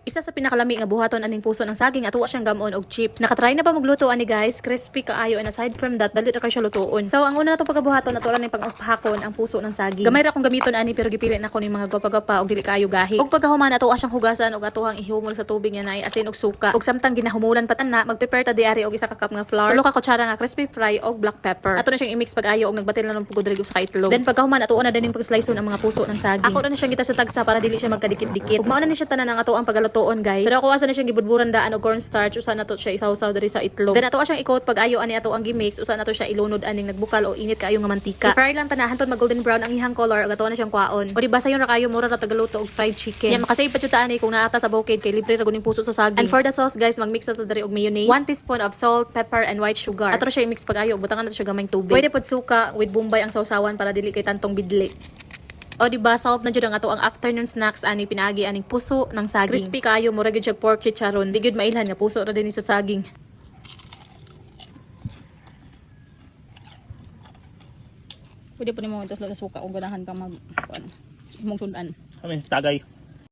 Isa sa pinakalami nga buhaton aning puso ng saging at wa siyang gamon og chips. Nakatry na ba magluto ani guys? Crispy kaayo, and aside from that, dali ra kay siya lutuon. So ang una natong pagkabuhaton nato lang ni pang-uphakon ang puso ng saging. Gamay ra kong gamiton ani pero gipili na ko ni mga gwapa-gwapa og dili kaayo gahi. Og pagkahuman ato siyang hugasan og atohang ihumol sa tubig nga naay asin og suka. Og samtang ginahumulan patana, mag-prepare ta diari og isa ka cup nga flour, 3 ka kutsara nga crispy fry og black pepper. Ato na siyang i-mix pag-ayo og nagbatil na ng pugod sa itlog. Then pagkahuman ato na din pag-slice ang mga puso ng saging. Ako na siyang gita sa tagsa para dili siya magkadikit-dikit. Ug mao na ni siya tanan ang ato ang paglutoon guys. Pero ako asa na siyang gibudburan daan og cornstarch usa na to siya isawsaw diri sa itlog. Then ato siyang i-coat pag-ayo ani ato ang gimix usa na to siya ilunod aning nagbukal o init kaayo nga mantika. I-fry lang tanahan ton mag golden brown ang ihang color ug ato na siyang kwaon. O di ba sayon ra kayo mura ra tagaluto og fried chicken. Yan makasave pa jud ta ani kung naata sa bukid kay libre ra guning puso sa saging. And for the sauce guys, mag-mix na to diri og mayonnaise, 1 teaspoon of salt, pepper and white sugar. Ato na siya i-mix pag-ayo ug butangan na to siya gamayng tubig. Pwede pod suka with bombay ang sausawan para dili kay tantong bidli. O diba, solve na jud ang ato ang afternoon snacks ani pinaagi aning puso ng saging. Crispy kayo, mura gyud siya pork chicharon. Di gyud mailhan nga puso ra din sa saging. Pwede po ni mo ito sa suka kung ganahan ka mag mong sundan. Kami, tagay.